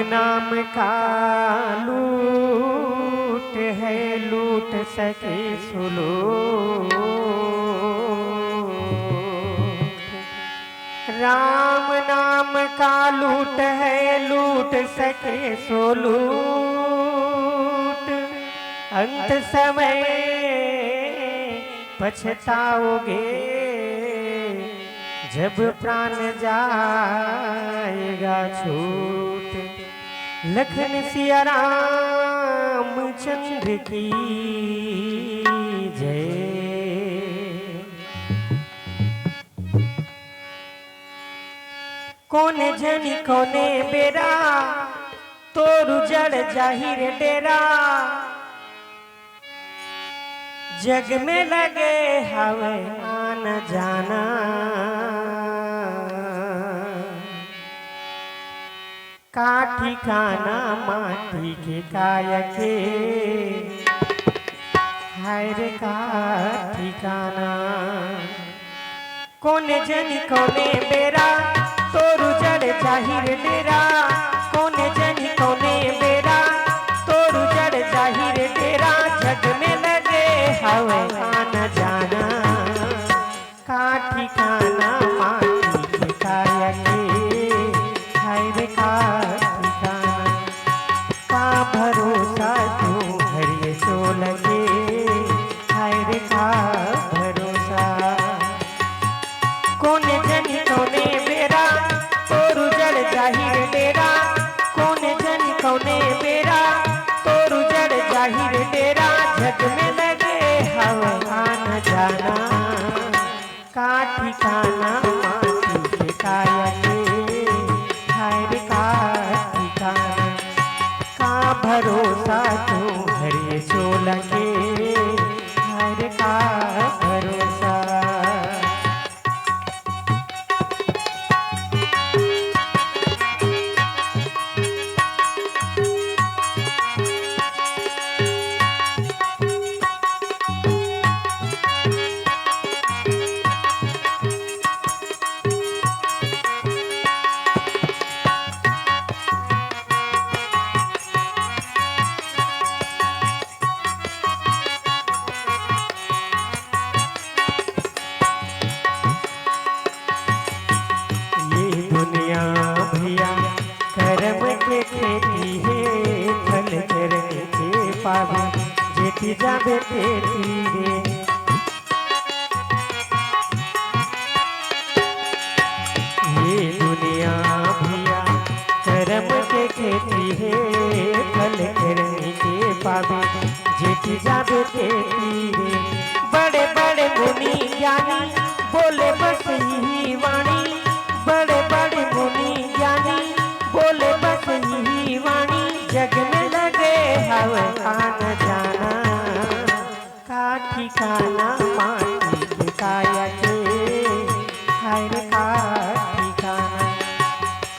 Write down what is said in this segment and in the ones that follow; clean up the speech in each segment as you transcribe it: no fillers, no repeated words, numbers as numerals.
नाम का लूट है, लूट सके सुलूट। राम नाम का लूट है, लूट सके सुलूट। अंत समय पछताओगे जब प्राण जाएगा छूट। लखन सिया रामचंद्र की जय। कोने जनी कोने बेरा तोरु जड़ जाहिर डेरा। जग में लगे हवे आना जाना। का ठिकाना माटी के काया के, हाय रे का ठिकाना। कोने जनी कोने बेरा तोरु जड़ जाहिर डेरा। कोने जनी कोने बेरा तोरु जड़ जाहिर डेरा। जग में लगे हवे आना जाना। का ठिकाना माटी के काया के, हाय रे का ठिकाना। का भरोसा तू हरिये सो लगे, हाय रे का भरोसा। कोने जनी कोने बेरा तोरु जड़ जाहिर डेरा। कोने जनी कोने बेरा तोरु जड़ जाहिर डेरा। जग में लगे हवा आना जाना। का ठिकाना माटी के काया के, हाय रे का ठिकाना। का भरोसा तू हरिये सो लगे, हाय रे का भरोसा। भैया करम के खेती है, फल करने के पावे जेती जाबे खेती रे। ये दुनिया भैया करम के खेती है, फल करने के पावे जेती जाबे खेती रे। बड़े बड़े मुनि ज्ञानी बोले बस यही वाणी। बड़े बड़े मुनि ज्ञानी बोले बस यही वाणी। जग में लगे हवा आना जाना। का ठिकाना माटी के काया के, हाय रे का ठिकाना।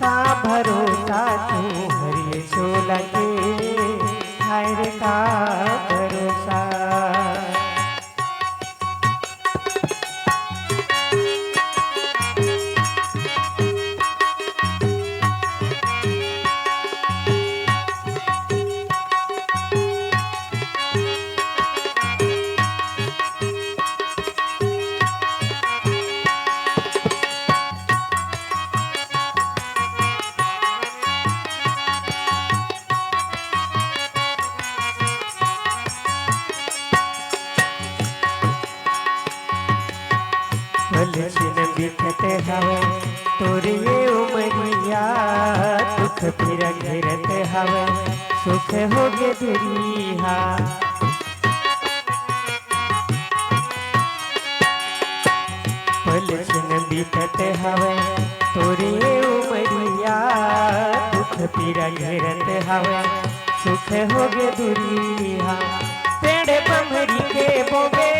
का भरोसा तू हरिये सो लगे, हाय रे का भरोसा। छिन बिखते हवे तोरे उमरिया। दुख फिर घेरते हवे सुख होगे दुरिया। पल छिन बिखते हवे तोरे उमरिया। दुख फिर घेरते हवे सुख होगे दुरिया। पेड़ बमरी के बोबे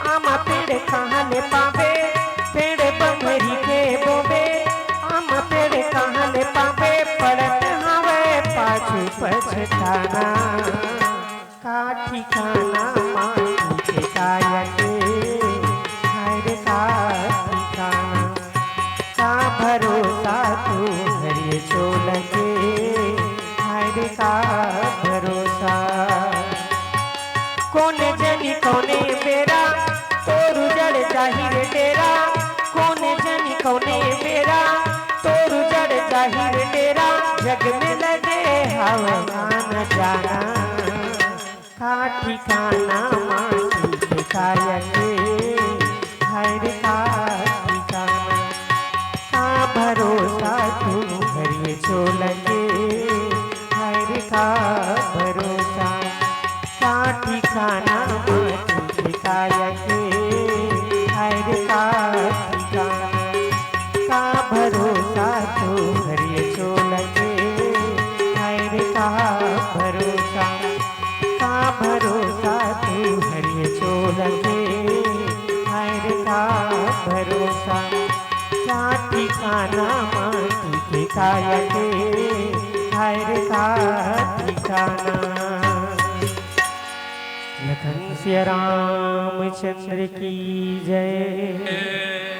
आमा पेड़ कहाँ ले पावे। पेड़ बमरी के बोबे आमा पेड़ कहाँ ले पावे। पड़त हवे पाछू पछताना। का ठिकाना माटी के काया के, हाय रे का ठिकाना। का भरोसा तू हरिये सो लगे, कौन जनी कौने बेरा तोर जड़ जाहिर डेरा कौन जनी कौने बेरा तोर जड़ जाहिर डेरा जग में लगे हवा न जाना का ठिकाना माटी के काया के हर का ठिकाना का भरोसा तू भरिए चोलगे हर का भरोसा का ठिकाना माटी के काया के हर का ठिकाना का भरोसा तू भरिए चोलगे हर का भरोसा का भरोसा तू हरिए चोलगे हर का भरोसा क्या ठिकाना माटी के काया के हर का ठिकाना। लखन सिया रामचंद्र की जय।